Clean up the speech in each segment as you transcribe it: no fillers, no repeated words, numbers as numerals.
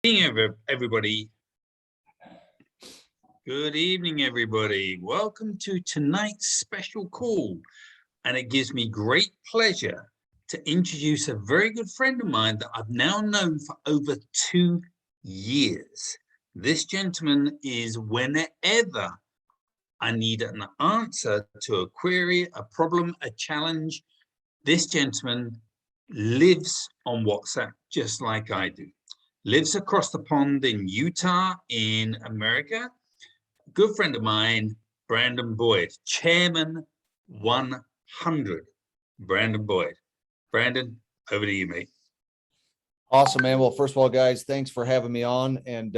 Everybody. Good evening, everybody. Welcome to tonight's special call. And it gives me great pleasure to introduce a very good friend of mine that I've now known for over 2 years. This gentleman is whenever I need an answer to a query, a problem, a challenge, this gentleman lives on WhatsApp just like I do. Lives across the pond in Utah, in America. Good friend of mine, Brandon Boyd, Chairman 100. Brandon Boyd. Brandon, over to you, mate. Awesome, man. Well, first of all, guys, thanks for having me on. And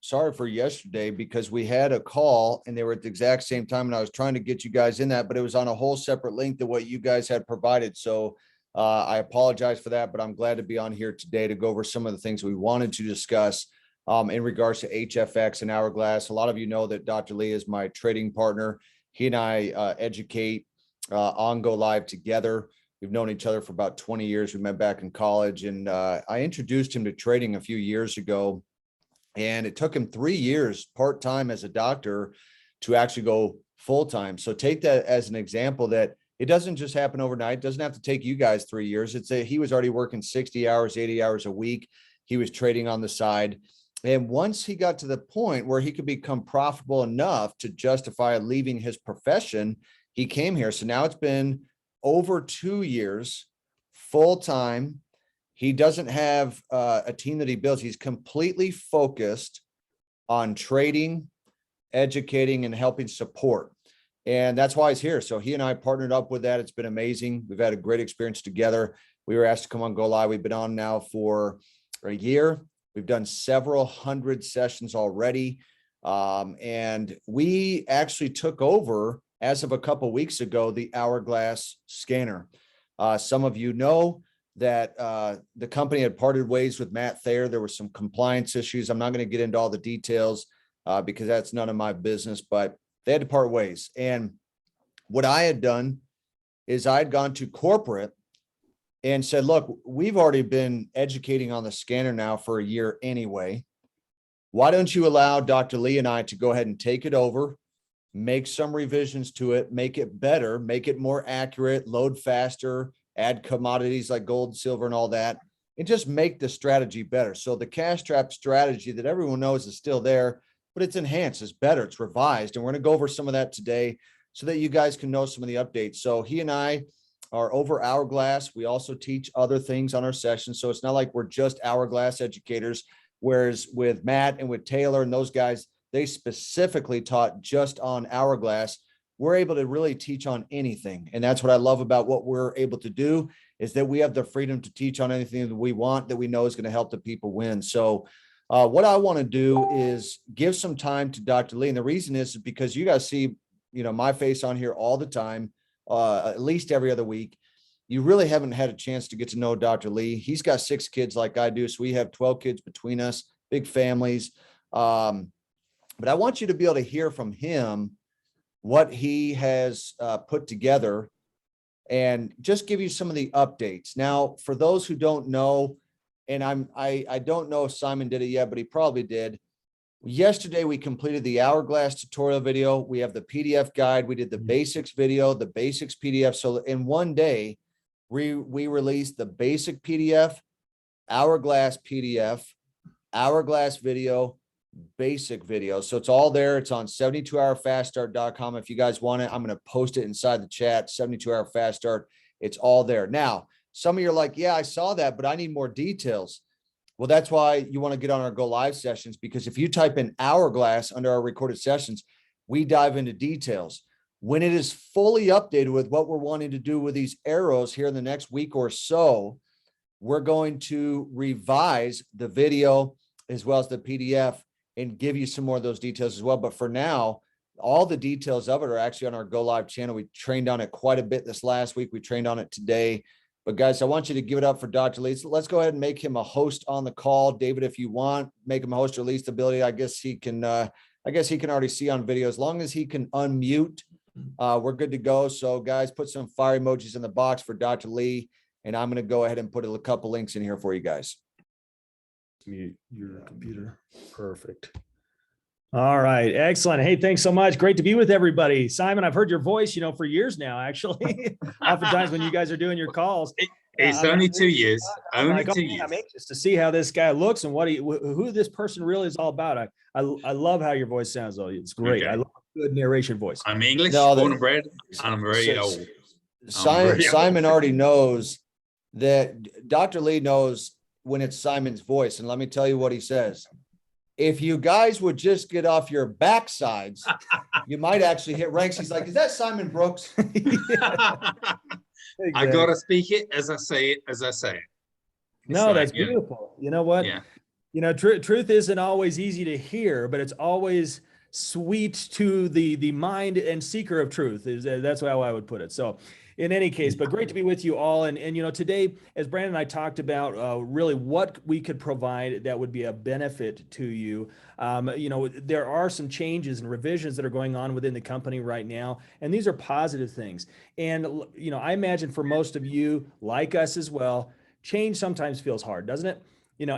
sorry for yesterday because we had a call and they were at the exact same time. And I was trying to get you guys in that, but it was on a whole separate link to what you guys had provided. So I apologize for that, but I'm glad to be on here today to go over some of the things we wanted to discuss in regards to HFX and Hourglass. A lot of you know that Dr. Lee is my trading partner. He and I educate on Go Live together. We've known each other for about 20 years. We met back in college, and I introduced him to trading a few years ago. And it took him 3 years part-time as a doctor to actually go full-time. So take that as an example that it doesn't just happen overnight. It doesn't have to take you guys 3 years. He was already working 60 hours, 80 hours a week. He was trading on the side. And once he got to the point where he could become profitable enough to justify leaving his profession, he came here. So now it's been over 2 years full-time. He doesn't have a team that he builds. He's completely focused on trading, educating, and helping support. And that's why he's here. So he and I partnered up with that. It's been amazing. We've had a great experience together. We were asked to come on Go Live. We've been on now for a year. We've done several hundred sessions already. And we actually took over, as of a couple of weeks ago, the Hourglass scanner. Some of you know that the company had parted ways with Matt Thayer. There were some compliance issues. I'm not going to get into all the details because that's none of my business, but they had to part ways. And what I had done is I had gone to corporate and said, look, we've already been educating on the scanner now for a year anyway. Why don't you allow Dr. Lee and I to go ahead and take it over, make some revisions to it, make it better, make it more accurate, load faster, add commodities like gold, silver, and all that, and just make the strategy better. So the cash trap strategy that everyone knows is still there, but it's enhanced, it's better, it's revised. And we're going to go over some of that today so that you guys can know some of the updates. So he and I are over Hourglass. We also teach other things on our sessions. So it's not like we're just Hourglass educators, whereas with Matt and with Taylor and those guys, they specifically taught just on Hourglass. We're able to really teach on anything. And that's what I love about what we're able to do, is that we have the freedom to teach on anything that we want, that we know is going to help the people win. So what I want to do is give some time to Dr. Lee. And the reason is because you guys see, my face on here all the time, at least every other week. You really haven't had a chance to get to know Dr. Lee. He's got 6 kids like I do. So we have 12 kids between us, big families. But I want you to be able to hear from him what he has put together and just give you some of the updates. Now, for those who don't know, and I don't know if Simon did it yet, but he probably did. Yesterday, we completed the Hourglass tutorial video. We have the PDF guide. We did the basics video, the basics PDF. So in one day, we released the basic PDF, Hourglass PDF, Hourglass video, basic video. So it's all there. It's on 72hourfaststart.com. If you guys want it, I'm going to post it inside the chat, 72-hour fast start. It's all there. Now, some of you are like, yeah, I saw that, but I need more details. Well, that's why you want to get on our Go Live sessions, because if you type in Hourglass under our recorded sessions, we dive into details. When it is fully updated with what we're wanting to do with these arrows here in the next week or so, we're going to revise the video as well as the PDF and give you some more of those details as well. But for now, all the details of it are actually on our Go Live channel. We trained on it quite a bit this last week. We trained on it today. But guys, I want you to give it up for Dr. Lee. So let's go ahead and make him a host on the call. David, if you want, make him a host, or at least the ability. I guess he can already see on video. As long as he can unmute, we're good to go. So guys, put some fire emojis in the box for Dr. Lee. And I'm going to go ahead and put a couple links in here for you guys. Mute your computer. Perfect. All right. Excellent. Hey, thanks so much. Great to be with everybody. Simon, I've heard your voice, for years now, actually. Oftentimes when you guys are doing your calls. It's only 2 years. I'm Only like, oh, 2 man, years. I'm anxious to see how this guy looks and who this person really is all about. I love how your voice sounds, though. It's great. Okay. I love a good narration voice. I'm English, No, born and bred, and I'm very old. Simon already knows that Dr. Lee knows when it's Simon's voice. And let me tell you what he says. If you guys would just get off your backsides, you might actually hit ranks. He's like, is that Simon Brooks? Exactly. I got to speak it as I say it, as I say it. No, that's beautiful. You know what? Yeah. Truth isn't always easy to hear, but it's always sweet to the mind and seeker of truth. That's how I would put it. So in any case, but great to be with you all. And today, as Brandon and I talked about, really what we could provide that would be a benefit to you. There are some changes and revisions that are going on within the company right now, and these are positive things. And, I imagine for most of you, like us as well, change sometimes feels hard, doesn't it?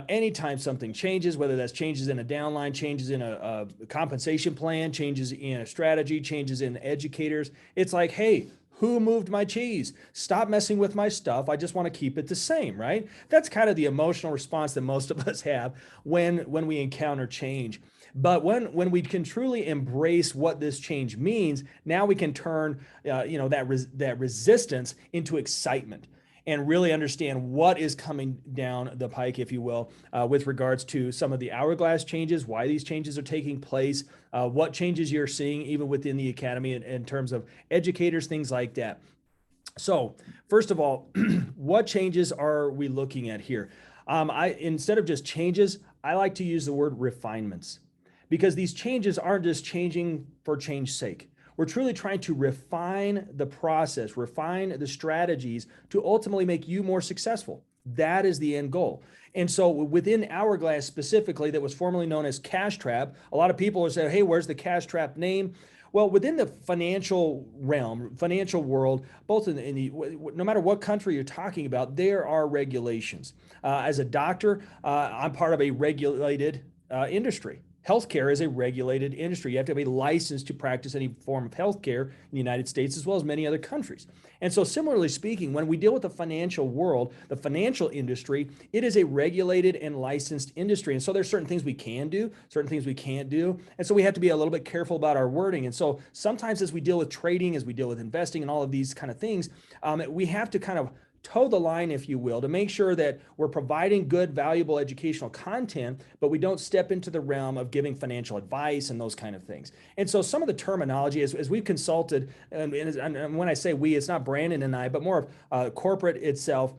Anytime something changes, whether that's changes in a downline, changes in a compensation plan, changes in a strategy, changes in educators, it's like, hey, who moved my cheese? Stop messing with my stuff. I just want to keep it the same, right? That's kind of the emotional response that most of us have when we encounter change. But when we can truly embrace what this change means, now we can turn that resistance into excitement and really understand what is coming down the pike, if you will, with regards to some of the Hourglass changes, why these changes are taking place, what changes you're seeing even within the academy in terms of educators, things like that. So first of all, what changes are we looking at here? Instead of just changes, I like to use the word refinements, because these changes aren't just changing for change's sake. We're truly trying to refine the process, refine the strategies to ultimately make you more successful. That is the end goal. And so within Hourglass specifically, that was formerly known as Cash Trap, a lot of people are saying, hey, where's the Cash Trap name? Well, within the financial realm, financial world, both no matter what country you're talking about, there are regulations. As a doctor, I'm part of a regulated industry. Healthcare is a regulated industry. You have to have a license to practice any form of healthcare in the United States, as well as many other countries. And so similarly speaking, when we deal with the financial world, the financial industry, it is a regulated and licensed industry. And so there's certain things we can do, certain things we can't do. And so we have to be a little bit careful about our wording. And so sometimes as we deal with trading, as we deal with investing and all of these kind of things, we have to kind of toe the line, if you will, to make sure that we're providing good, valuable educational content, but we don't step into the realm of giving financial advice and those kind of things. And so some of the terminology, as we've consulted, and when I say we, it's not Brandon and I, but more of corporate itself,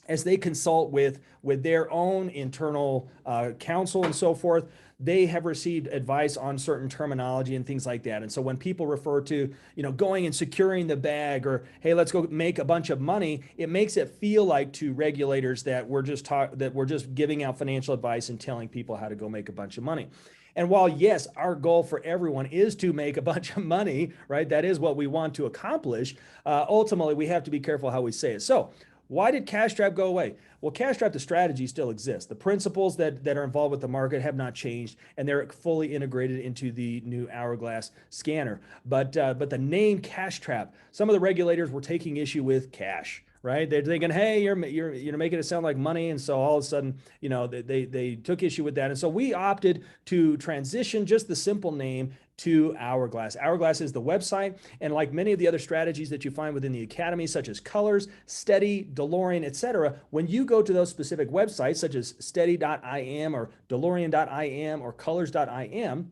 as they consult with their own internal counsel and so forth, they have received advice on certain terminology and things like that. And so when people refer to, going and securing the bag, or, hey, let's go make a bunch of money, it makes it feel like to regulators that we're just giving out financial advice and telling people how to go make a bunch of money. And while, yes, our goal for everyone is to make a bunch of money, right? That is what we want to accomplish. Ultimately, we have to be careful how we say it. So why did Cash Trap go away? Well, Cash Trap, the strategy still exists. The principles that are involved with the market have not changed, and they're fully integrated into the new Hourglass scanner. But the name Cash Trap, some of the regulators were taking issue with cash, right? They're thinking, hey, you're making it sound like money. And so all of a sudden, they took issue with that. And so we opted to transition just the simple name to Hourglass. Hourglass is the website, and like many of the other strategies that you find within the academy, such as Colors, Steady, DeLorean, etc., when you go to those specific websites, such as steady.im or DeLorean.im or colors.im,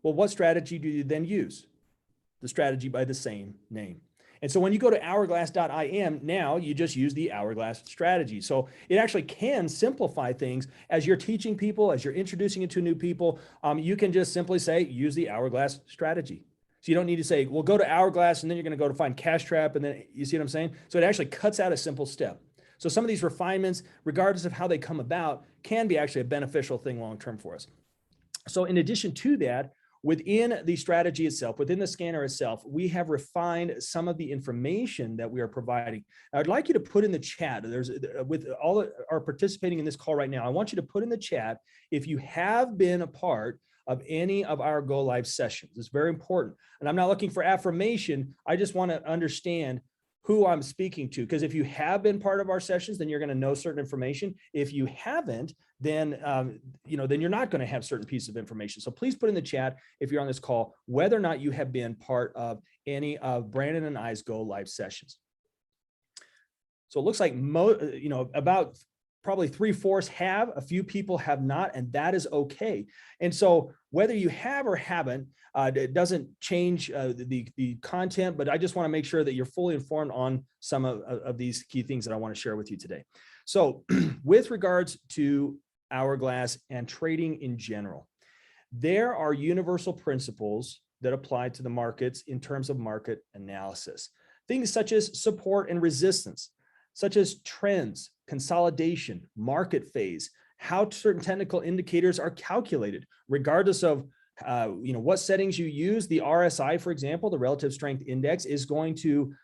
well, what strategy do you then use? The strategy by the same name. And so when you go to hourglass.im, now you just use the Hourglass strategy. So it actually can simplify things as you're teaching people, as you're introducing it to new people. You can just simply say, use the Hourglass strategy. So you don't need to say, well, go to Hourglass, and then you're going to go to find Cash Trap. And then you see what I'm saying? So it actually cuts out a simple step. So some of these refinements, regardless of how they come about, can be actually a beneficial thing long-term for us. So in addition to that, within the strategy itself, within the scanner itself, we have refined some of the information that we are providing. I'd like you to put in the chat, with all that are participating in this call right now, I want you to put in the chat if you have been a part of any of our Go Live sessions. It's very important. And I'm not looking for affirmation. I just want to understand who I'm speaking to, because if you have been part of our sessions, then you're going to know certain information. If you haven't, then then you're not going to have certain pieces of information. So please put in the chat, if you're on this call, whether or not you have been part of any of Brandon and I's Go Live sessions. So it looks like about probably 3/4 have, a few people have not, and that is okay. And so whether you have or haven't, it doesn't change the content, but I just want to make sure that you're fully informed on some of these key things that I want to share with you today. So with regards to Hourglass and trading in general, there are universal principles that apply to the markets in terms of market analysis. Things such as support and resistance, such as trends, consolidation, market phase, how certain technical indicators are calculated, regardless of what settings you use. The RSI, for example, the relative strength index, is going to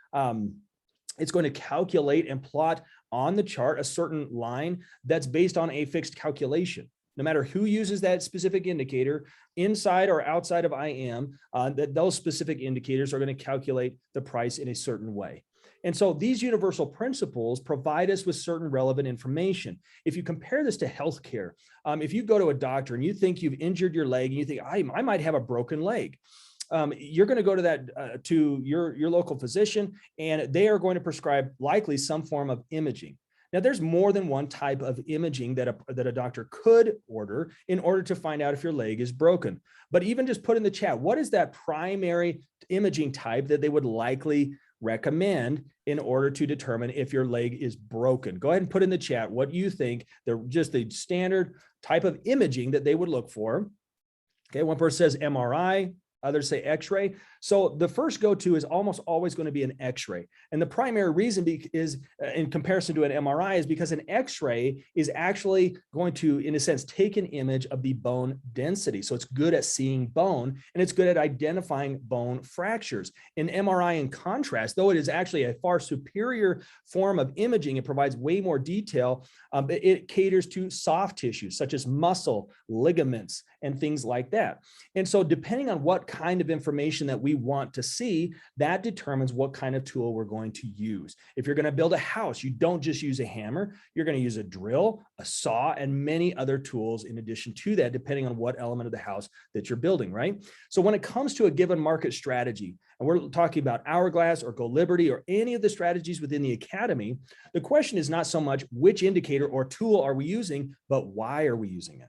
calculate and plot on the chart a certain line that's based on a fixed calculation. No matter who uses that specific indicator, inside or outside of IM, those specific indicators are going to calculate the price in a certain way. And so these universal principles provide us with certain relevant information. If you compare this to healthcare, if you go to a doctor and you think you've injured your leg and you think, I might have a broken leg, you're going to go to that to your local physician, and they are going to prescribe likely some form of imaging. Now, there's more than one type of imaging that a doctor could order in order to find out if your leg is broken. But even just put in the chat, what is that primary imaging type that they would likely recommend in order to determine if your leg is broken? Go ahead and put in the chat what you think just the standard type of imaging that they would look for. Okay, one person says MRI, others say X-ray. So the first go-to is almost always going to be an X-ray. And the primary reason is, in comparison to an MRI, is because an X-ray is actually going to, in a sense, take an image of the bone density. So it's good at seeing bone, and it's good at identifying bone fractures. In MRI, in contrast, though it is actually a far superior form of imaging, it provides way more detail. It caters to soft tissues such as muscle, ligaments, and things like that. And so depending on what kind of information that we want to see, that determines what kind of tool we're going to use. If you're going to build a house, you don't just use a hammer, you're going to use a drill, a saw, and many other tools in addition to that, depending on what element of the house that you're building, right? So when it comes to a given market strategy, and we're talking about Hourglass or Go Liberty or any of the strategies within the Academy, the question is not so much which indicator or tool are we using, but why are we using it?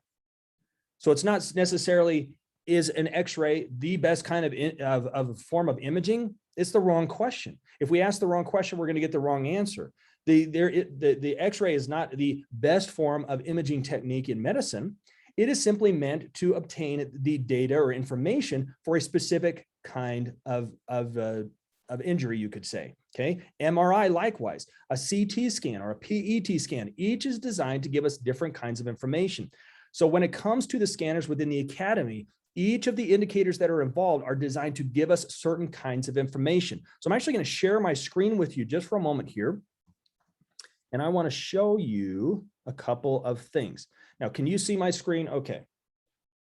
So it's not necessarily, is an X-ray the best kind of form of imaging? It's the wrong question. If we ask the wrong question, we're going to get the wrong answer. The X-ray is not the best form of imaging technique in medicine. It is simply meant to obtain the data or information for a specific kind of injury, you could say. Okay, MRI likewise, a CT scan or a PET scan, each is designed to give us different kinds of information. So when it comes to the scanners within the Academy, each of the indicators that are involved are designed to give us certain kinds of information. So I'm actually going to share my screen with you just for a moment here. And I want to show you a couple of things. Now, can you see my screen? Okay.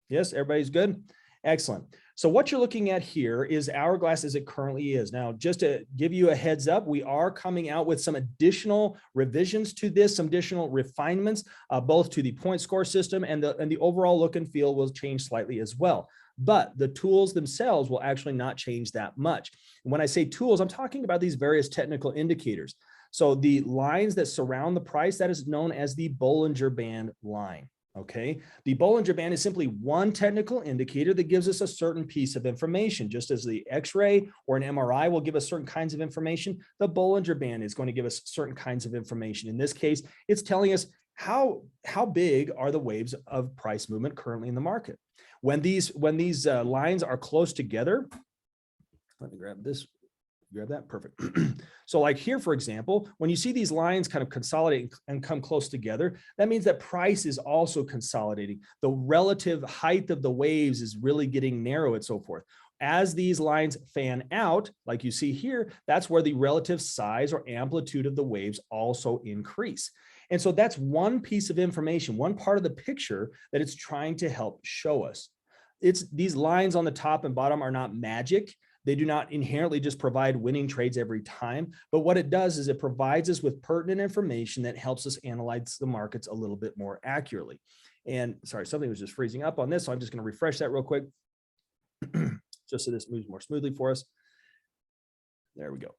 Yes, everybody's good? Excellent. So what you're looking at here is Hourglass as it currently is. Now, just to give you a heads up, we are coming out with some additional revisions to this, some additional refinements, both to the point score system and the overall look and feel will change slightly as well. But the tools themselves will actually not change that much. And when I say tools, I'm talking about these various technical indicators. So the lines that surround the price, that is known as the Bollinger Band line. Okay, the Bollinger Band is simply one technical indicator that gives us a certain piece of information. Just as the X-ray or an MRI will give us certain kinds of information, the Bollinger Band is going to give us certain kinds of information. In this case, it's telling us how big are the waves of price movement currently in the market. When these lines are close together, let me grab this grab that, perfect. So like here, for example, when you see these lines kind of consolidate and come close together, that means that price is also consolidating. The relative height of the waves is really getting narrow and so forth. As these lines fan out, like you see here, that's where the relative size or amplitude of the waves also increase. And so that's one piece of information, one part of the picture that it's trying to help show us. It's these lines on the top and bottom are not magic. They do not inherently just provide winning trades every time, but what it does is it provides us with pertinent information that helps us analyze the markets a little bit more accurately. And sorry, something was just freezing up on this, so I'm just going to refresh that real quick, just so this moves more smoothly for us. There we go.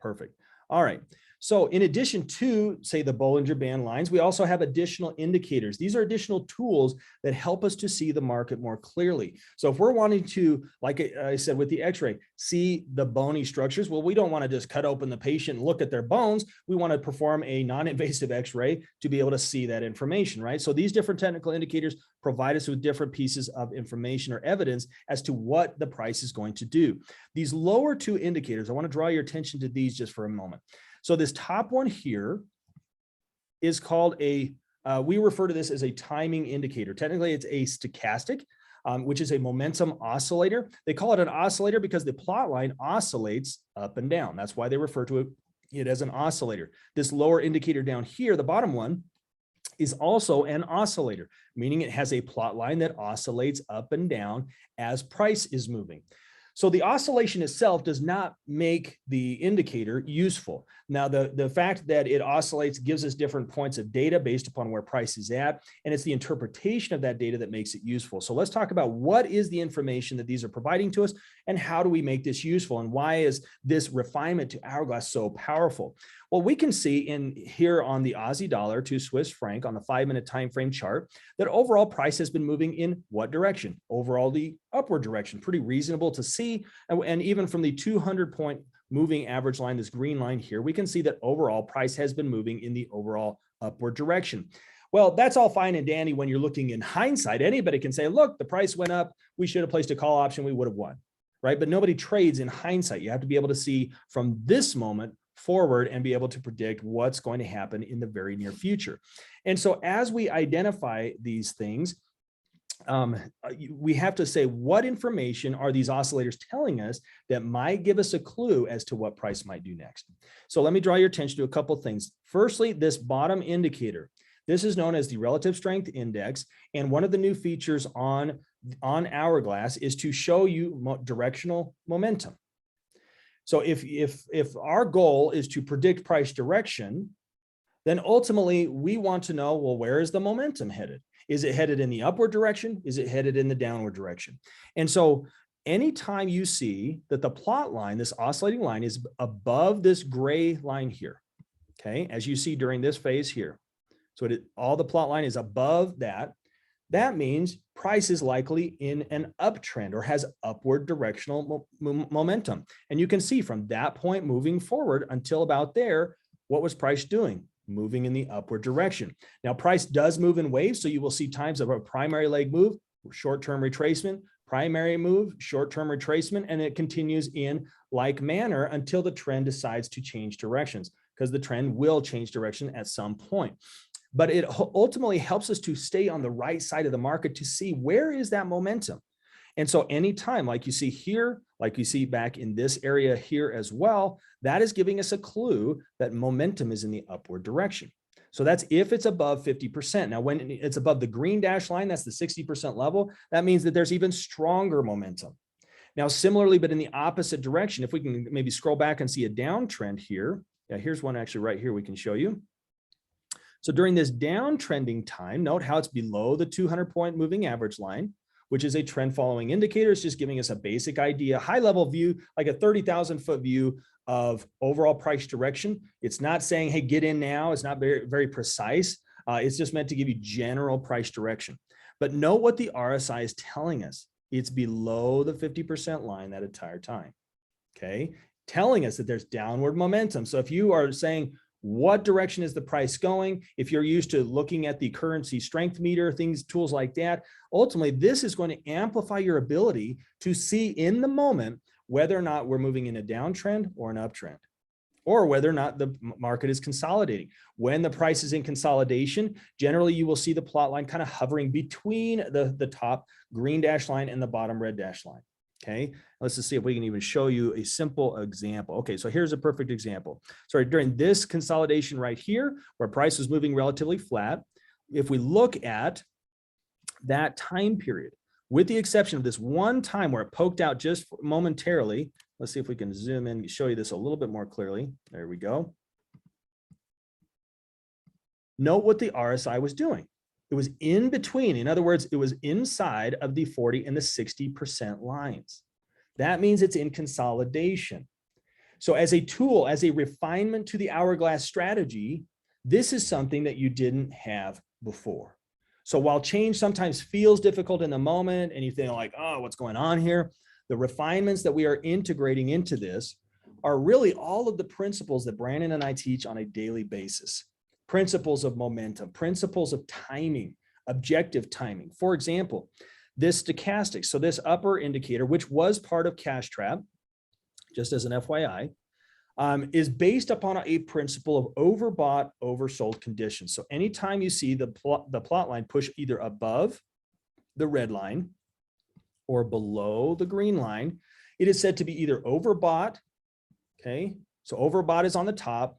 Perfect. All right. So in addition to, say, the Bollinger Band lines, we also have additional indicators. These are additional tools that help us to see the market more clearly. So if we're wanting to, like I said, with the X-ray, see the bony structures, well, we don't want to just cut open the patient and look at their bones. We want to perform a non-invasive X-ray to be able to see that information, right? So these different technical indicators provide us with different pieces of information or evidence as to what the price is going to do. These lower two indicators, I want to draw your attention to these just for a moment. So this top one here is called we refer to this as a timing indicator. Technically, it's a stochastic, which is a momentum oscillator. They call it an oscillator because the plot line oscillates up and down. That's why they refer to it as an oscillator. This lower indicator down here, the bottom one, is also an oscillator, meaning it has a plot line that oscillates up and down as price is moving. So the oscillation itself does not make the indicator useful. Now, the fact that it oscillates gives us different points of data based upon where price is at, and it's the interpretation of that data that makes it useful. So let's talk about what is the information that these are providing to us, and how do we make this useful, and why is this refinement to Hourglass so powerful? Well, we can see in here on the Aussie dollar to Swiss franc on the 5-minute time frame chart that overall price has been moving in what direction? Overall, the upward direction. Pretty reasonable to see. And even from the 200-point moving average line, this green line here, we can see that overall price has been moving in the overall upward direction. Well, that's all fine and dandy when you're looking in hindsight. Anybody can say, look, the price went up. We should have placed a call option. We would have won, right? But nobody trades in hindsight. You have to be able to see from this moment forward and be able to predict what's going to happen in the very near future. And so as we identify these things, we have to say, what information are these oscillators telling us that might give us a clue as to what price might do next? So let me draw your attention to a couple of things. Firstly, this bottom indicator. This is known as the relative strength index. And one of the new features on Hourglass is to show you directional momentum. So if our goal is to predict price direction, then ultimately we want to know, well, where is the momentum headed? Is it headed in the upward direction? Is it headed in the downward direction? And so anytime you see that the plot line, this oscillating line, is above this gray line here, okay, as you see during this phase here, so all the plot line is above that, that means price is likely in an uptrend or has upward directional momentum. And you can see from that point moving forward until about there, what was price doing? Moving in the upward direction. Now, price does move in waves, so you will see times of a primary leg move, short-term retracement, primary move, short-term retracement, and it continues in like manner until the trend decides to change directions, because the trend will change direction at some point. But it ultimately helps us to stay on the right side of the market to see where is that momentum. And so anytime, like you see here, like you see back in this area here as well, that is giving us a clue that momentum is in the upward direction. So that's if it's above 50%. Now, when it's above the green dash line, that's the 60% level, that means that there's even stronger momentum. Now, similarly, but in the opposite direction, if we can maybe scroll back and see a downtrend here. Yeah, here's one actually right here we can show you. So during this downtrending time, note how it's below the 200-point moving average line, which is a trend following indicator. It's just giving us a basic idea, high level view, like a 30,000-foot view of overall price direction. It's not saying, hey, get in now. It's not very, very precise. It's just meant to give you general price direction. But note what the RSI is telling us. It's below the 50% line that entire time, okay? Telling us that there's downward momentum. So if you are saying, What direction is the price going? If you're used to looking at the currency strength meter, things, tools like that, ultimately, this is going to amplify your ability to see in the moment whether or not we're moving in a downtrend or an uptrend, or whether or not the market is consolidating. When the price is in consolidation, generally you will see the plot line kind of hovering between the top green dash line and the bottom red dash line. Okay, let's just see if we can even show you a simple example. Okay, so here's a perfect example. So during this consolidation right here, where price is moving relatively flat, if we look at that time period, with the exception of this one time where it poked out just momentarily, let's see if we can zoom in and show you this a little bit more clearly. There we go. Note what the RSI was doing. It was in between. In other words, it was inside of the 40 and the 60% lines. That means it's in consolidation. So as a tool, as a refinement to the hourglass strategy, this is something that you didn't have before. So while change sometimes feels difficult in the moment and you think like, oh, what's going on here? The refinements that we are integrating into this are really all of the principles that Brandon and I teach on a daily basis. Principles of momentum, principles of timing, objective timing. For example, this stochastic, so this upper indicator, which was part of Cash Trap, just as an FYI, is based upon a principle of overbought, oversold conditions. So anytime you see the plot line push either above the red line or below the green line, it is said to be either overbought, okay? So overbought is on the top,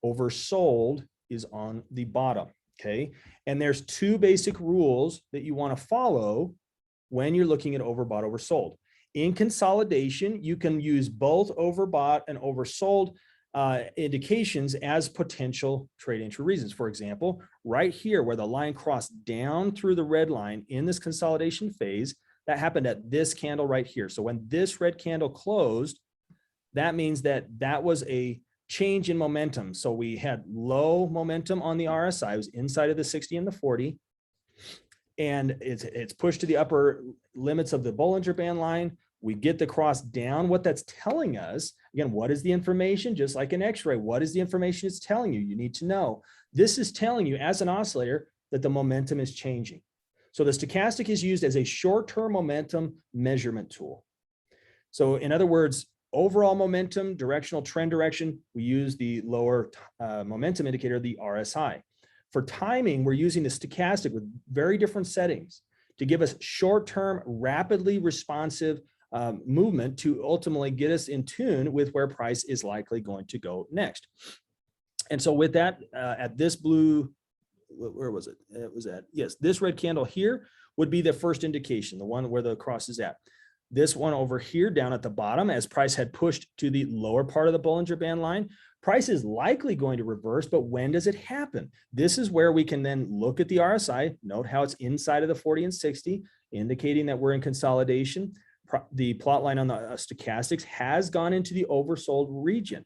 oversold is on the bottom, okay? And there's two basic rules that you want to follow when you're looking at overbought, oversold. In consolidation, you can use both overbought and oversold indications as potential trade entry reasons. For example, right here where the line crossed down through the red line in this consolidation phase, that happened at this candle right here. So when this red candle closed, that means that that was a change in momentum. So we had low momentum on the RSI. It was inside of the 60 and the 40. And it's pushed to the upper limits of the Bollinger Band line. We get the cross down. What that's telling us, again, what is the information? Just like an X-ray, what is the information it's telling you? You need to know. This is telling you as an oscillator that the momentum is changing. So the stochastic is used as a short-term momentum measurement tool. So in other words, overall momentum, directional trend direction, we use the lower momentum indicator, the RSI. For timing, we're using the stochastic with very different settings to give us short-term, rapidly responsive movement to ultimately get us in tune with where price is likely going to go next. And so with that, at this blue, where was it? It was at, yes, this red candle here would be the first indication, the one where the cross is at. This one over here down at the bottom, as price had pushed to the lower part of the Bollinger Band line, price is likely going to reverse, but when does it happen? This is where we can then look at the RSI, note how it's inside of the 40 and 60, indicating that we're in consolidation. The plot line on the stochastics has gone into the oversold region.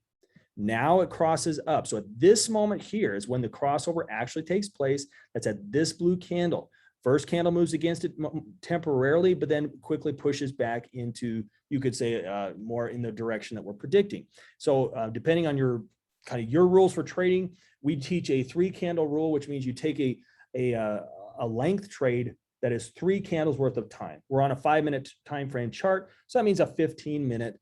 Now it crosses up. So at this moment here is when the crossover actually takes place. That's at this blue candle. First candle moves against it temporarily, but then quickly pushes back into, you could say, more in the direction that we're predicting. So depending on your your rules for trading, we teach a 3-candle rule, which means you take a length trade that is 3 candles worth of time. We're on a 5-minute time frame chart, so that means a 15-minute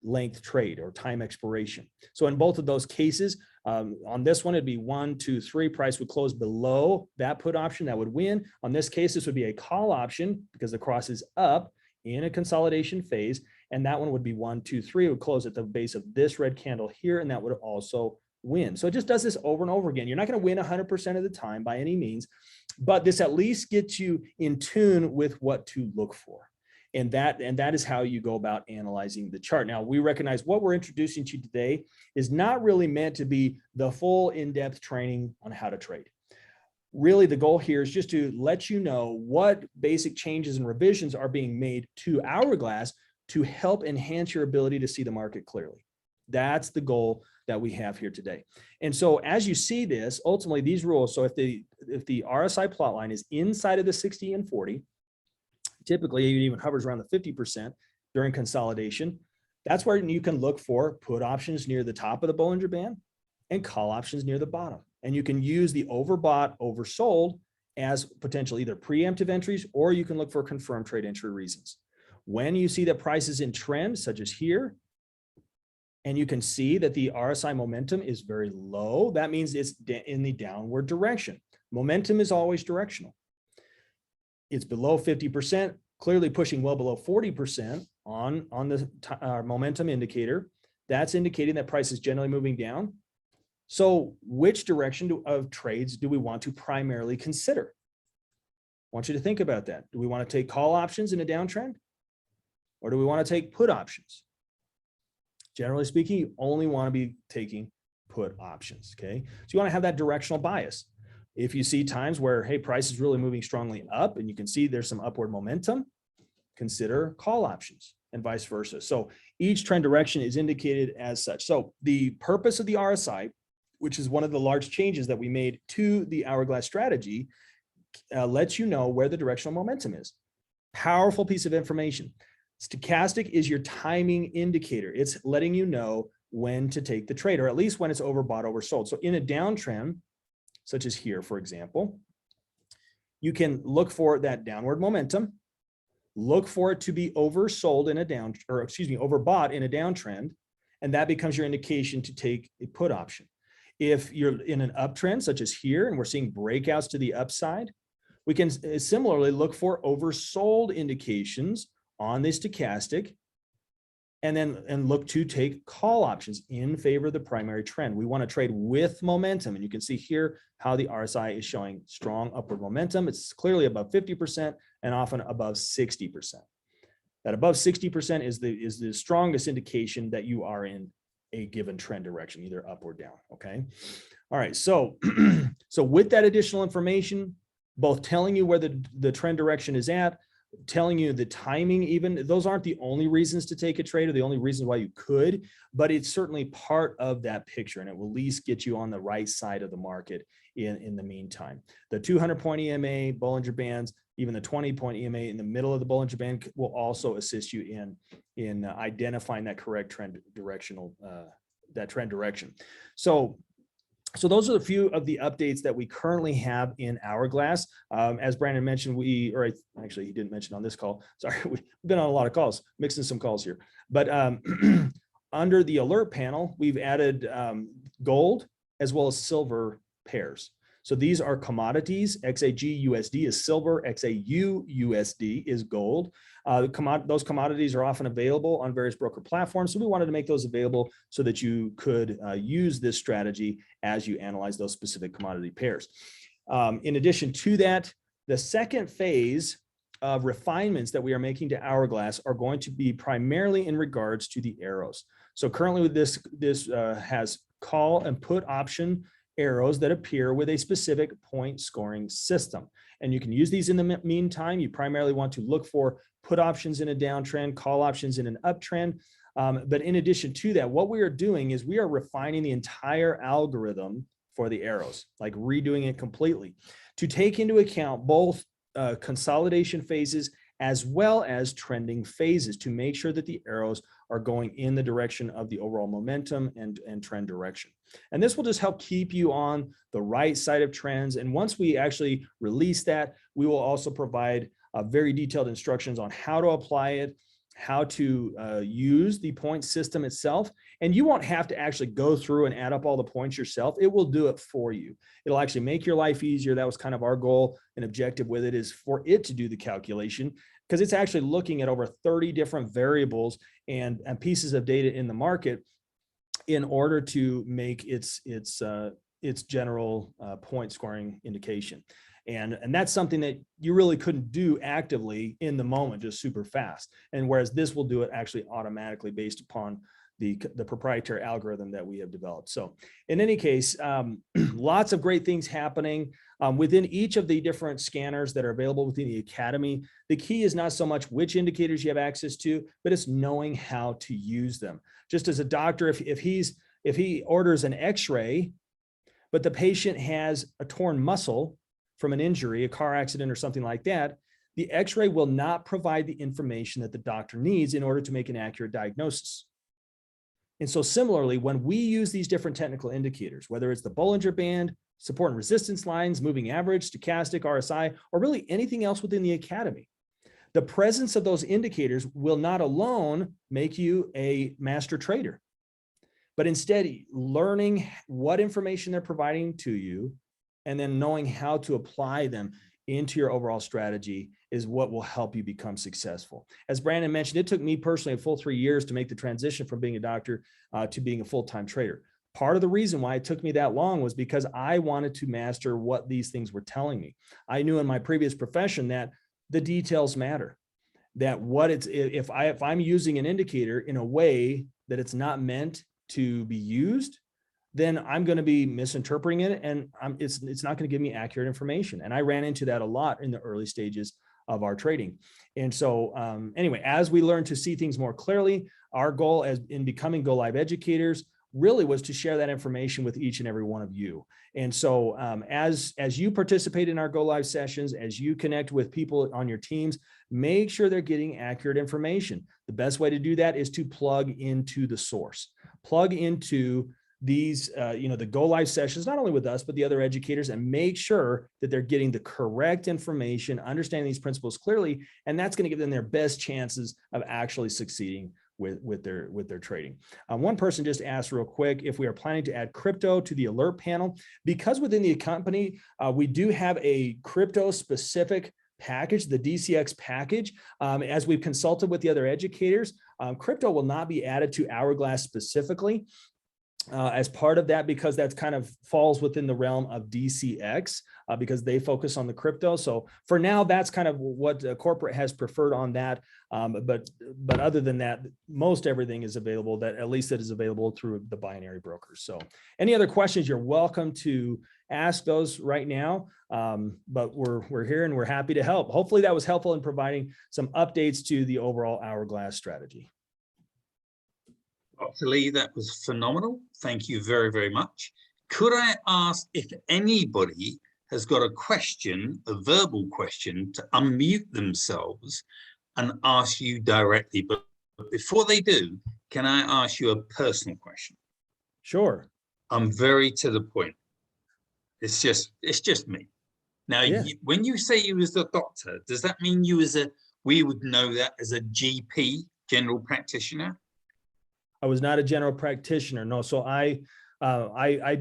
length trade or time expiration. So in both of those cases, on this one, it'd be 1, 2, 3, price would close below that put option, that would win. On this case, this would be a call option because the cross is up in a consolidation phase. And that one would be 1, 2, 3, it would close at the base of this red candle here. And that would also win. So it just does this over and over again. You're not going to win 100% of the time by any means, but this at least gets you in tune with what to look for. And that is how you go about analyzing the chart. Now, we recognize what we're introducing to you today is not really meant to be the full in-depth training on how to trade. Really, the goal here is just to let you know what basic changes and revisions are being made to Hourglass to help enhance your ability to see the market clearly. That's the goal that we have here today. And so as you see this, ultimately these rules, so if the RSI plot line is inside of the 60 and 40, typically it even hovers around the 50% during consolidation. That's where you can look for put options near the top of the Bollinger Band and call options near the bottom. And you can use the overbought, oversold as potential either preemptive entries, or you can look for confirmed trade entry reasons. When you see that prices in trend, such as here, and you can see that the RSI momentum is very low, that means it's in the downward direction. Momentum is always directional. It's below 50%, clearly pushing well below 40% on the momentum indicator. That's indicating that price is generally moving down. So which direction of trades do we want to primarily consider? I want you to think about that. Do we want to take call options in a downtrend? Or do we want to take put options? Generally speaking, you only want to be taking put options, okay? So you want to have that directional bias. If you see times where, hey, price is really moving strongly up and you can see there's some upward momentum, consider call options and vice versa. So each trend direction is indicated as such. So the purpose of the RSI, which is one of the large changes that we made to the Hourglass strategy, lets you know where the directional momentum is. Powerful piece of information. Stochastic is your timing indicator. It's letting you know when to take the trade, or at least when it's overbought, oversold. So in a downtrend, such as here, for example, you can look for that downward momentum, look for it to be oversold in a overbought in a downtrend, and that becomes your indication to take a put option. If you're in an uptrend, such as here, and we're seeing breakouts to the upside, we can similarly look for oversold indications on the stochastic, and look to take call options in favor of the primary trend. We want to trade with momentum, and you can see here how the RSI is showing strong upward momentum. It's clearly above 50% and often above 60%. That above 60% is the strongest indication that you are in a given trend direction, either up or down. Okay. All right. So, so with that additional information, both telling you where the trend direction is at, telling you the timing, even those aren't the only reasons to take a trade or the only reasons why you could, but it's certainly part of that picture, and it will at least get you on the right side of the market in the meantime. The 200-point EMA, Bollinger Bands, even the 20-point EMA in the middle of the Bollinger Band will also assist you in identifying that correct trend directional, that trend direction. So those are a few of the updates that we currently have in Hourglass. As Brandon mentioned, actually he didn't mention on this call. Sorry, we've been on a lot of calls, mixing some calls here. But under the alert panel, we've added gold as well as silver pairs. So these are commodities. XAG USD is silver, XAU USD is gold. Those commodities are often available on various broker platforms. So we wanted to make those available so that you could use this strategy as you analyze those specific commodity pairs. In addition to that, the second phase of refinements that we are making to Hourglass are going to be primarily in regards to the arrows. So currently with this has call and put option arrows that appear with a specific point scoring system. And you can use these in the meantime. You primarily want to look for put options in a downtrend, call options in an uptrend. But in addition to that, what we are doing is we are refining the entire algorithm for the arrows, like redoing it completely to take into account both consolidation phases as well as trending phases to make sure that the arrows are going in the direction of the overall momentum and trend direction. And this will just help keep you on the right side of trends. And once we actually release that, we will also provide very detailed instructions on how to apply it, how to use the point system itself. And you won't have to actually go through and add up all the points yourself. It will do it for you. It'll actually make your life easier. That was kind of our goal and objective with it, is for it to do the calculation, because it's actually looking at over 30 different variables and pieces of data in the market in order to make its general point scoring indication. And that's something that you really couldn't do actively in the moment, just super fast. And whereas this will do it actually automatically based upon the proprietary algorithm that we have developed. So in any case, lots of great things happening within each of the different scanners that are available within the Academy. The key is not so much which indicators you have access to, but it's knowing how to use them. Just as a doctor, if he orders an X-ray, but the patient has a torn muscle from an injury, a car accident or something like that, the X-ray will not provide the information that the doctor needs in order to make an accurate diagnosis. And so similarly, when we use these different technical indicators, whether it's the Bollinger Band, support and resistance lines, moving average, stochastic, RSI, or really anything else within the academy, the presence of those indicators will not alone make you a master trader, but instead learning what information they're providing to you and then knowing how to apply them into your overall strategy is what will help you become successful. As Brandon mentioned, it took me personally a full 3 years to make the transition from being a doctor to being a full-time trader. Part of the reason why it took me that long was because I wanted to master what these things were telling me. I knew in my previous profession that the details matter, that if I'm using an indicator in a way that it's not meant to be used, then I'm going to be misinterpreting it, and it's not going to give me accurate information. And I ran into that a lot in the early stages of our trading. And so anyway, as we learn to see things more clearly, our goal as in becoming Go Live educators really was to share that information with each and every one of you. And so as you participate in our Go Live sessions, as you connect with people on your teams, make sure they're getting accurate information. The best way to do that is to plug into the source, plug into these, the Go Live sessions, not only with us, but the other educators, and make sure that they're getting the correct information, understanding these principles clearly, and that's going to give them their best chances of actually succeeding with their trading. One person just asked real quick if we are planning to add crypto to the alert panel, because within the company, we do have a crypto specific package, the DCX package. As we've consulted with the other educators, crypto will not be added to Hourglass specifically as part of that, because that's kind of falls within the realm of DCX because they focus on the crypto. So for now, that's kind of what corporate has preferred on that. But other than that, most everything is available, that at least it is available through the binary brokers. So any other questions, you're welcome to ask those right now. But we're here and we're happy to help. Hopefully that was helpful in providing some updates to the overall Hourglass strategy. Dr. Lee, that was phenomenal. Thank you very, very much. Could I ask if anybody has got a question, a verbal question, to unmute themselves and ask you directly? But before they do, can I ask you a personal question? Sure. I'm very to the point. It's just me. Now, Yeah. when you say you was a doctor, does that mean you we would know that as a GP, general practitioner? I was not a general practitioner. No. So I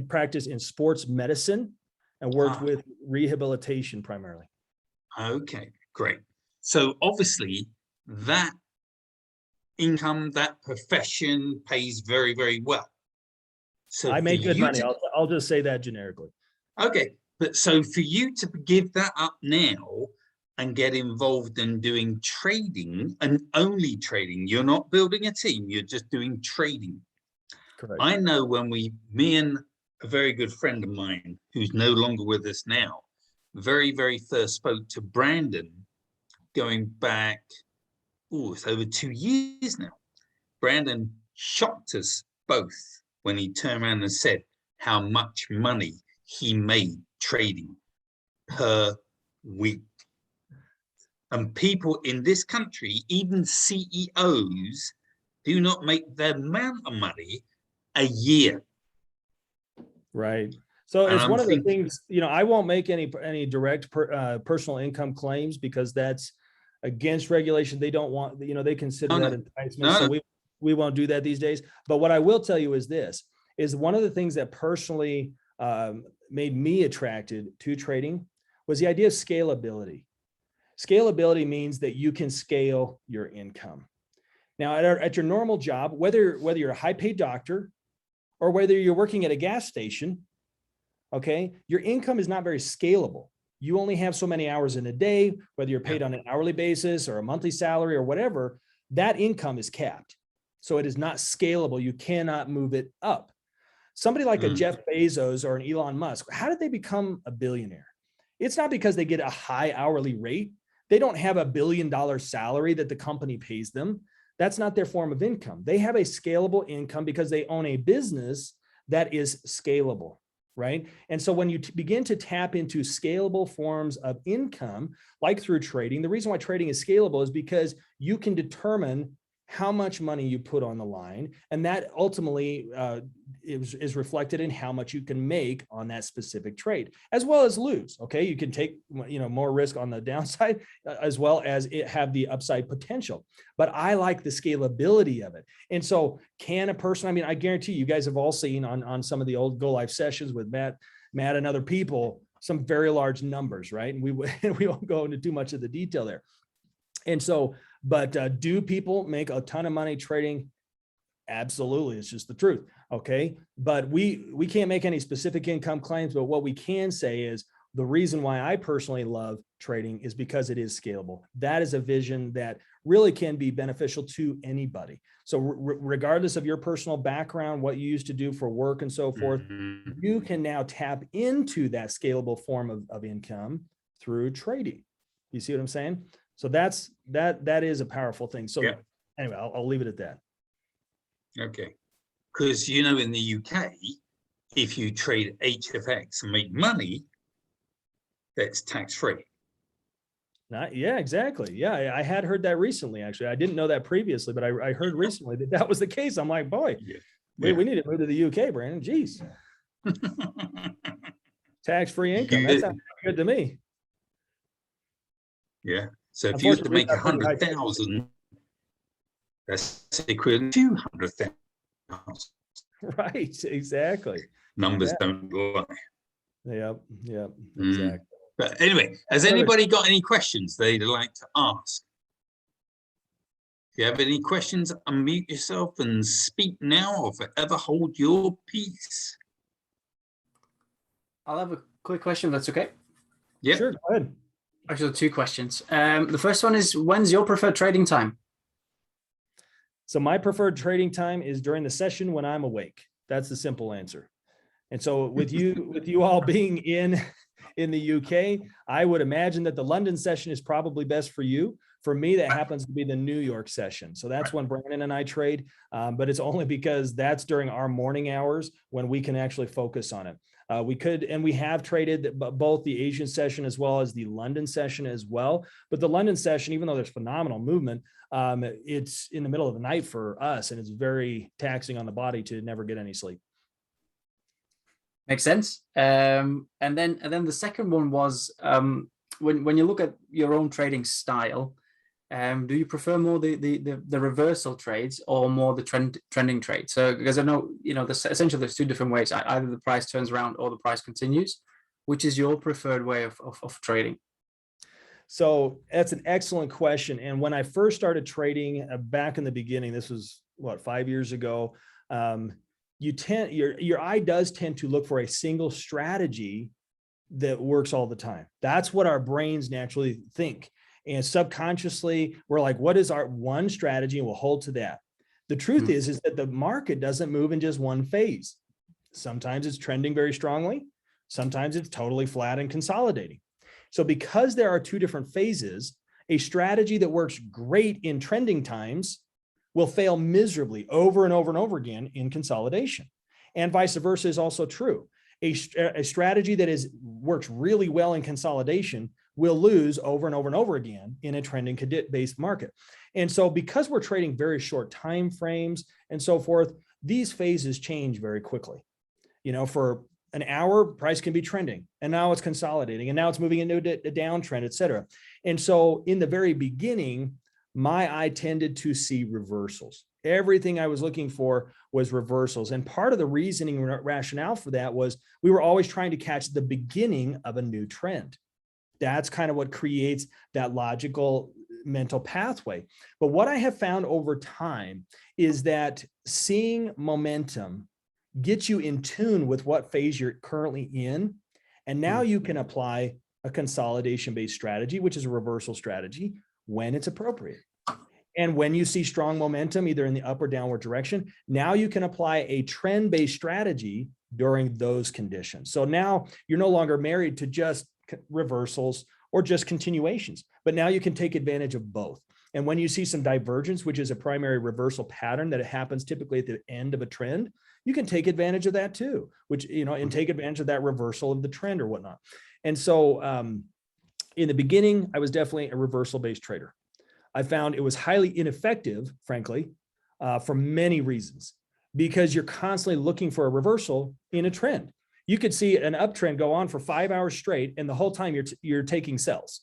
practiced in sports medicine and worked with rehabilitation primarily. Okay, great. So obviously that income, that profession pays very, very well. So I made good money. I'll just say that generically. Okay, but so for you to give that up now and get involved in doing trading and only trading, you're not building a team, you're just doing trading. Correct. I know when me and a very good friend of mine who's no longer with us now, very, very first spoke to Brandon going back, it's over 2 years now. Brandon shocked us both when he turned around and said how much money he made trading per week. And people in this country, even CEOs, do not make that amount of money a year. Right. So And it's I'm one of the thinking, things, I won't make any direct personal income claims because that's against regulation. They don't want, they consider that enticement. So we won't do that these days. But what I will tell you is this, is one of the things that personally made me attracted to trading was the idea of scalability. Scalability means that you can scale your income. Now, at your normal job, whether you're a high-paid doctor or whether you're working at a gas station, okay, your income is not very scalable. You only have so many hours in a day, whether you're paid on an hourly basis or a monthly salary or whatever, that income is capped. So it is not scalable. You cannot move it up. Somebody like a Jeff Bezos or an Elon Musk, how did they become a billionaire? It's not because they get a high hourly rate. They don't have $1 billion salary that the company pays them. That's not their form of income. They have a scalable income because they own a business that is scalable, right? And so when you begin to tap into scalable forms of income, like through trading, the reason why trading is scalable is because you can determine how much money you put on the line, and that ultimately is reflected in how much you can make on that specific trade, as well as lose. Okay, you can take more risk on the downside as well as it have the upside potential. But I like the scalability of it. And so, can a person? I mean, I guarantee you guys have all seen on some of the old Go Live sessions with Matt and other people some very large numbers, right? And we won't go into too much of the detail there. And so, but do people make a ton of money trading? Absolutely. It's just the truth. Okay. But we can't make any specific income claims, but what we can say is the reason why I personally love trading is because it is scalable. That is a vision that really can be beneficial to anybody. So regardless of your personal background, what you used to do for work and so forth, you can now tap into that scalable form of income through trading. You see what I'm saying? So that is a powerful thing. So anyway, I'll leave it at that. Okay. Because, in the UK, if you trade HFX and make money, that's tax-free. Yeah, exactly. Yeah, I had heard that recently, actually. I didn't know that previously, but I heard recently that was the case. I'm like, boy, we need to move to the UK, Brandon. Jeez. Tax-free income. That sounds good to me. Yeah. So if you were to make 100,000, that's equivalent to 200,000. Right. Exactly. Numbers don't lie. Yep. Exactly. But anyway, has anybody got any questions they'd like to ask? If you have any questions, unmute yourself and speak now or forever hold your peace. I'll have a quick question, if that's okay. Yeah. Sure, go ahead. Actually, two questions. The first one is, when's your preferred trading time? So my preferred trading time is during the session when I'm awake. That's the simple answer. And so with you all being in the UK, I would imagine that the London session is probably best for you. For me, that happens to be the New York session. So that's when Brandon and I trade, but it's only because that's during our morning hours when we can actually focus on it. We have traded both the Asian session as well as the London session as well. But the London session, even though there's phenomenal movement, it's in the middle of the night for us, and it's very taxing on the body to never get any sleep. Makes sense. And then the second one was, when you look at your own trading style, do you prefer more the reversal trades or more the trending trades? So because I know, essentially there's two different ways. Either the price turns around or the price continues. Which is your preferred way of trading? So that's an excellent question. And when I first started trading back in the beginning, this was 5 years ago, your eye does tend to look for a single strategy that works all the time. That's what our brains naturally think. And subconsciously, we're like, what is our one strategy? And we'll hold to that. The truth is that the market doesn't move in just one phase. Sometimes it's trending very strongly. Sometimes it's totally flat and consolidating. So because there are two different phases, a strategy that works great in trending times will fail miserably over and over and over again in consolidation. And vice versa is also true. A strategy that works really well in consolidation will lose over and over and over again in a trending based market. And so because we're trading very short time frames and so forth, these phases change very quickly. For an hour, price can be trending, and now it's consolidating, and now it's moving into a downtrend, et cetera. And so in the very beginning, my eye tended to see reversals. Everything I was looking for was reversals. And part of the reasoning rationale for that was we were always trying to catch the beginning of a new trend. That's kind of what creates that logical mental pathway. But what I have found over time is that seeing momentum gets you in tune with what phase you're currently in. And now you can apply a consolidation-based strategy, which is a reversal strategy, when it's appropriate. And when you see strong momentum, either in the up or downward direction, now you can apply a trend-based strategy during those conditions. So now you're no longer married to just reversals or just continuations, but now you can take advantage of both. And when you see some divergence, which is a primary reversal pattern that it happens typically at the end of a trend, you can take advantage of that too, and take advantage of that reversal of the trend or whatnot. And so in the beginning, I was definitely a reversal-based trader. I found it was highly ineffective, frankly, for many reasons, because you're constantly looking for a reversal in a trend. You could see an uptrend go on for 5 hours straight, and the whole time you're taking sells,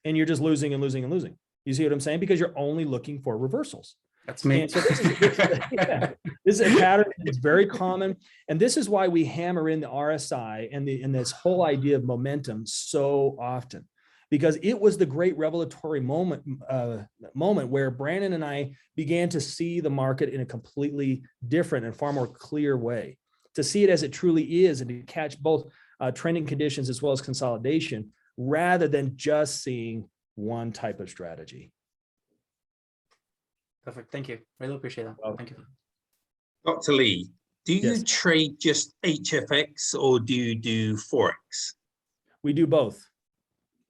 and you're just losing and losing and losing. You see what I'm saying? Because you're only looking for reversals. That's me. And so this is a pattern that's very common. And this is why we hammer in the RSI and this whole idea of momentum so often, because it was the great revelatory moment where Brandon and I began to see the market in a completely different and far more clear way, to see it as it truly is, and to catch both trending conditions as well as consolidation, rather than just seeing one type of strategy. Perfect. Thank you. Really appreciate that. Well, thank you. Dr. Lee, do you Yes. trade just HFX or do you do Forex? We do both.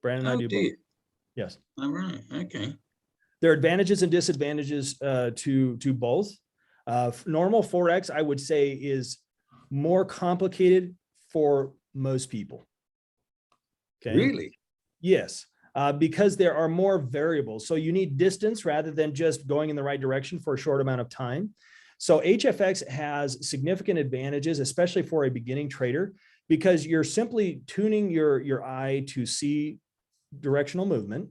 Brandon and I Oh, do do both. you? Yes. All right. Okay. There are advantages and disadvantages to both. Normal Forex, I would say, is more complicated for most people. Okay. Really? Yes, because there are more variables. So you need distance rather than just going in the right direction for a short amount of time. So HFX has significant advantages, especially for a beginning trader, because you're simply tuning your eye to see directional movement.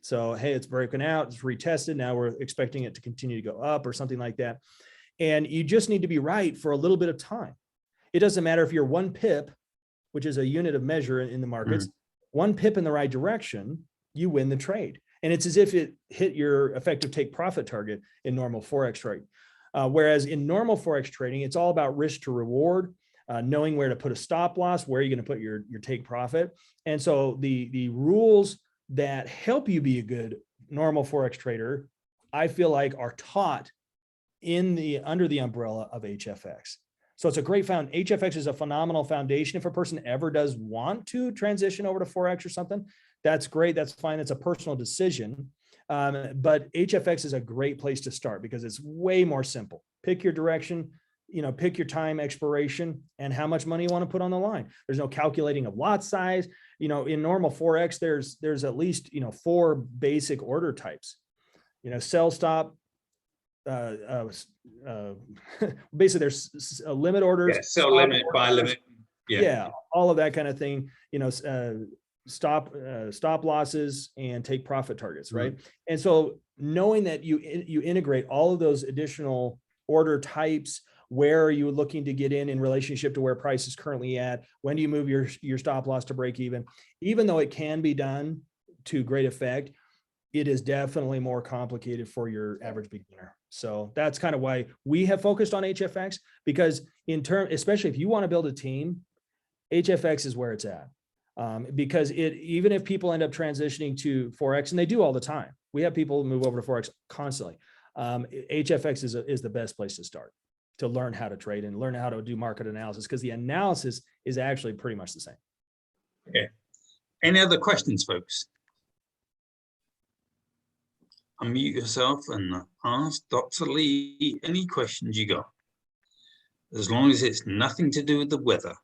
So, hey, it's broken out, it's retested. Now we're expecting it to continue to go up or something like that. And you just need to be right for a little bit of time. It doesn't matter if you're 1 pip, which is a unit of measure in the markets, 1 pip in the right direction, you win the trade. And it's as if it hit your effective take profit target in normal Forex trade. Whereas in normal Forex trading, it's all about risk to reward, knowing where to put a stop loss, where you're going to put your take profit. And so the rules that help you be a good normal Forex trader, I feel like, are taught under the umbrella of HFX. So it's a great HFX is a phenomenal foundation. If a person ever does want to transition over to Forex or something, that's great. That's fine. It's a personal decision. But HFX is a great place to start because it's way more simple. Pick your direction, pick your time expiration and how much money you want to put on the line. There's no calculating of lot size. In normal Forex, there's at least, 4 basic order types, sell, stop, basically there's limit orders, sell limit, buy limit. Yeah, all of that kind of thing, stop losses and take profit targets, right? And so knowing that you integrate all of those additional order types, where are you looking to get in relationship to where price is currently at, when do you move your stop loss to break even though it can be done to great effect, it is definitely more complicated for your average beginner. So that's kind of why we have focused on HFX, because especially if you want to build a team, HFX is where it's at. Because even if people end up transitioning to Forex, and they do all the time, we have people move over to Forex constantly. HFX is the best place to start to learn how to trade and learn how to do market analysis, because the analysis is actually pretty much the same. Okay. Any other questions, folks? Unmute yourself and ask Dr. Lee any questions you got. As long as it's nothing to do with the weather,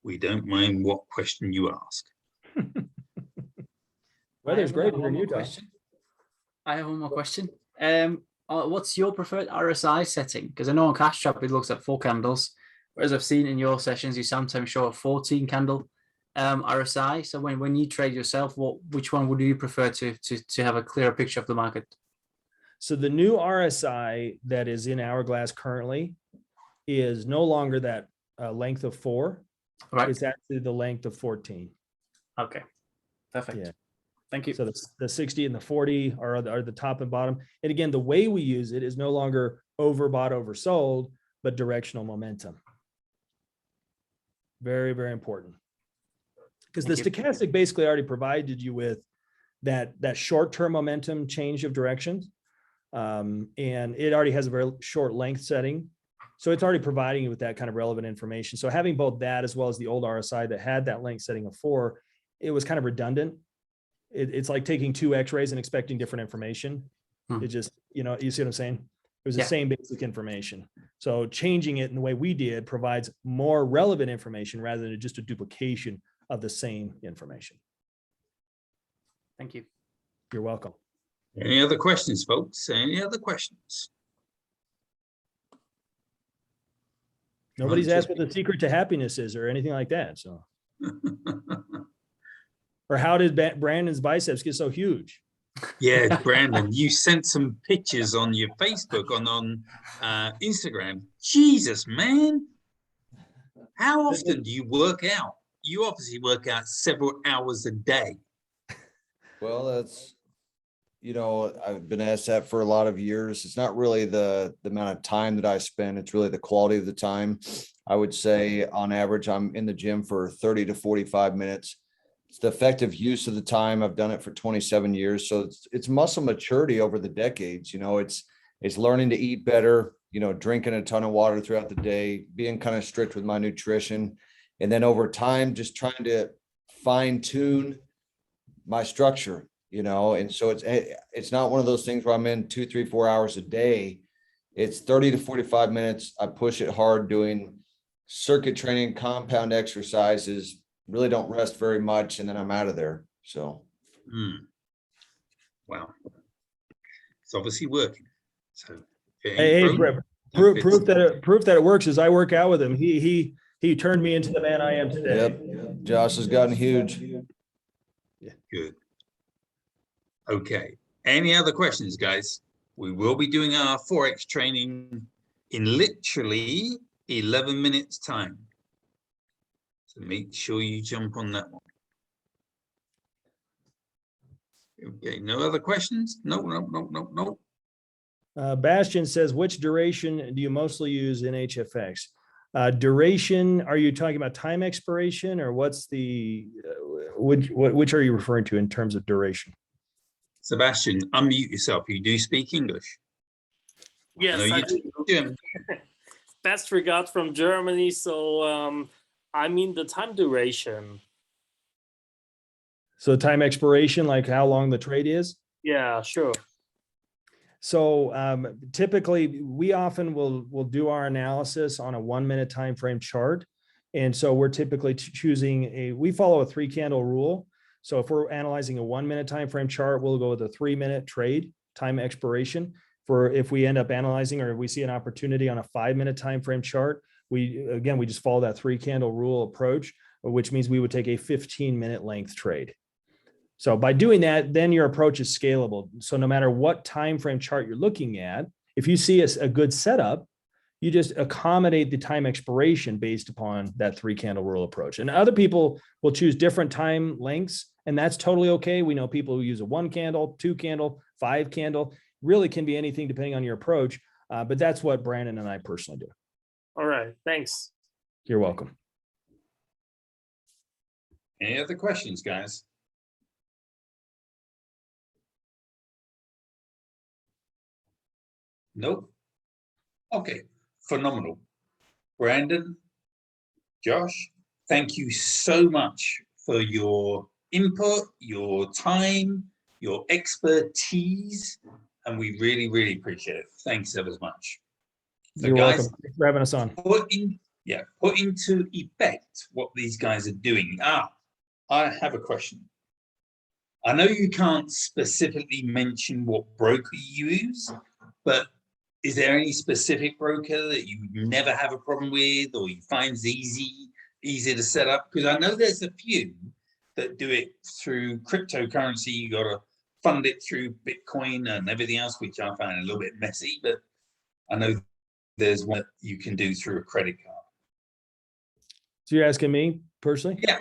we don't mind what question you ask. Weather's great here in Utah. I have one more question. What's your preferred RSI setting? Because I know on Cash Trap it looks at 4 candles, whereas I've seen in your sessions you sometimes show a 14 candle RSI. So when you trade yourself, which one would you prefer to have a clearer picture of the market? So the new RSI that is in Hourglass currently is no longer that length of 4. Right. It's actually the length of 14. Okay. Perfect. Yeah. Thank you. So the 60 and the 40 are the top and bottom. And again, the way we use it is no longer overbought, oversold, but directional momentum. Very, very important. Because the stochastic basically already provided you with that short-term momentum change of direction. And it already has a very short length setting. So it's already providing you with that kind of relevant information. So having both that as well as the old RSI that had that length setting of 4, it was kind of redundant. It's like taking 2 X-rays and expecting different information. It just, you see what I'm saying? It was the same basic information. So changing it in the way we did provides more relevant information rather than just a duplication of the same information. Thank you. You're welcome. Any other questions, folks? Any other questions? Nobody's asked what the secret to happiness is or anything like that. So, or how did Brandon's biceps get so huge? Yeah, Brandon, you sent some pictures on your Facebook on Instagram. Jesus, man. How often do you work out? You obviously work out several hours a day. Well, that's, I've been asked that for a lot of years. It's not really the amount of time that I spend. It's really the quality of the time. I would say on average, I'm in the gym for 30 to 45 minutes. It's the effective use of the time. I've done it for 27 years. So it's muscle maturity over the decades. It's learning to eat better, drinking a ton of water throughout the day, being kind of strict with my nutrition. And then over time, just trying to fine tune my structure, and so it's not one of those things where I'm in 2, 3, 4 hours a day. It's 30 to 45 minutes. I push it hard doing circuit training, compound exercises, really don't rest very much. And then I'm out of there. So. Wow. It's obviously working. So proof that it works is I work out with him. He turned me into the man I am today. Yep. Josh has gotten huge. Yeah. Good. Okay. Any other questions, guys? We will be doing our Forex training in literally 11 minutes time. So make sure you jump on that one. Okay. No other questions? No. Bastian says, which duration do you mostly use in HFX? Duration, are you talking about time expiration, or what's the which are you referring to in terms of duration? Sebastian, unmute yourself. You do speak English. Yes, I do. Best regards from Germany. So I mean the time duration. So time expiration, like how long the trade is? Yeah, sure. So typically we often will do our analysis on a 1 minute time frame chart. And so we're typically choosing we follow a 3 candle rule. So if we're analyzing a 1 minute time frame chart, we'll go with a 3 minute trade time expiration. If we end up analyzing or we see an opportunity on a 5 minute time frame chart, we just follow that 3 candle rule approach, which means we would take a 15-minute length trade. So by doing that, then your approach is scalable. So no matter what time frame chart you're looking at, if you see a good setup, you just accommodate the time expiration based upon that 3 candle rule approach. And other people will choose different time lengths, and that's totally okay. We know people who use a 1 candle, 2 candle, 5 candle, really can be anything depending on your approach. But that's what Brandon and I personally do. All right, thanks. You're welcome. Any other questions, guys? Nope. Okay, phenomenal. Brandon, Josh, thank you so much for your input, your time, your expertise, and we really, really appreciate it. Thanks ever so much. So You're guys, welcome. Thanks for having us on. Put into effect what these guys are doing. I have a question. I know you can't specifically mention what broker you use, but is there any specific broker that you never have a problem with, or you find easy to set up? Because I know there's a few that do it through cryptocurrency. You got to fund it through Bitcoin and everything else, which I find a little bit messy. But I know there's one that you can do through a credit card. So you're asking me personally? Yeah.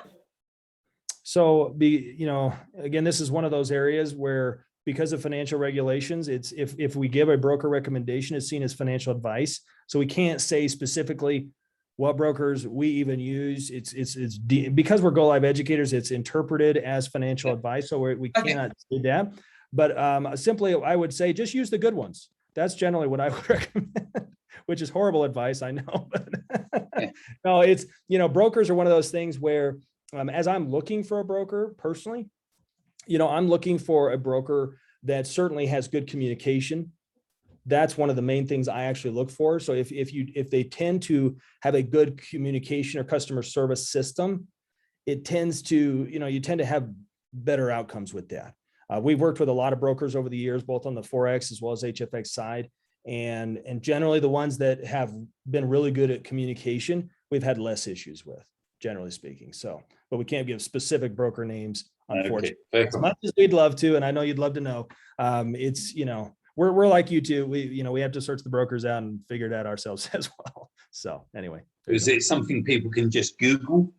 So again, this is one of those areas where, because of financial regulations, it's if we give a broker recommendation, it's seen as financial advice. So we can't say specifically what brokers we even use. Because we're Go Live educators, it's interpreted as financial advice. So we cannot say that. But simply, I would say just use the good ones. That's generally what I would recommend, which is horrible advice, I know. But no, it's, brokers are one of those things where, as I'm looking for a broker personally, I'm looking for a broker that certainly has good communication. That's one of the main things I actually look for. So if they tend to have a good communication or customer service system, it tends to, you tend to have better outcomes with that. We've worked with a lot of brokers over the years, both on the Forex as well as HFX side. And generally the ones that have been really good at communication, we've had less issues with, generally speaking. So, but we can't give specific broker names, unfortunately. Okay, As much as we'd love to, and I know you'd love to know, it's, you know, we're like you two. We have to search the brokers out and figure it out ourselves as well. So anyway. Is it something people can just Google?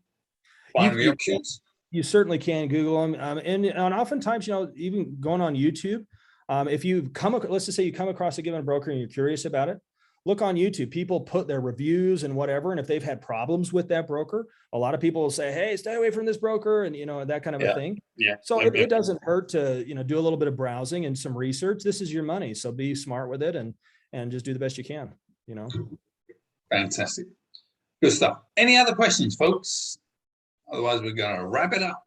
Binary options? You certainly can Google them. And oftentimes, you know, even going on YouTube, if you let's just say you come across a given broker and you're curious about it, look on YouTube. People put their reviews and whatever. And if they've had problems with that broker, a lot of people will say, hey, stay away from this broker, and, you know, that kind of a thing. Yeah. So it doesn't hurt to, you know, do a little bit of browsing and some research. This is your money. So be smart with it and just do the best you can, you know. Fantastic. Good stuff. Any other questions, folks? Otherwise, we're going to wrap it up.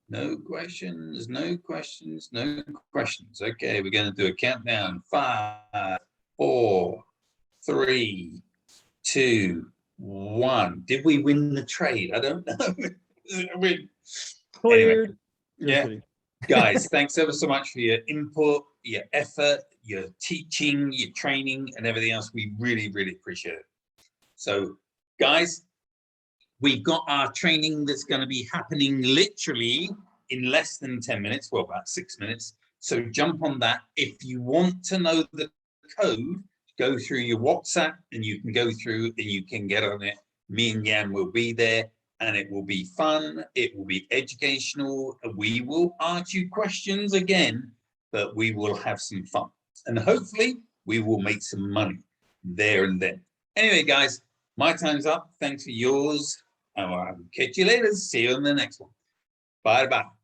No questions, no questions, no questions. Okay, we're going to do a countdown. 5, 4, 3, 2, 1. Did we win the trade? I don't know. Cleared. Anyway, guys, thanks ever so much for your input, your effort, your teaching, your training, and everything else. We really, really appreciate it. So, guys, we've got our training that's going to be happening literally in less than 10 minutes, well, about 6 minutes. So jump on that. If you want to know the code, go through your WhatsApp and you can go through and you can get on it. Me and Jan will be there, and it will be fun. It will be educational. We will ask you questions again, but we will have some fun. And hopefully we will make some money there and then. Anyway, guys, my time's up. Thanks for yours. I'll catch you later. See you on the next one. Bye-bye.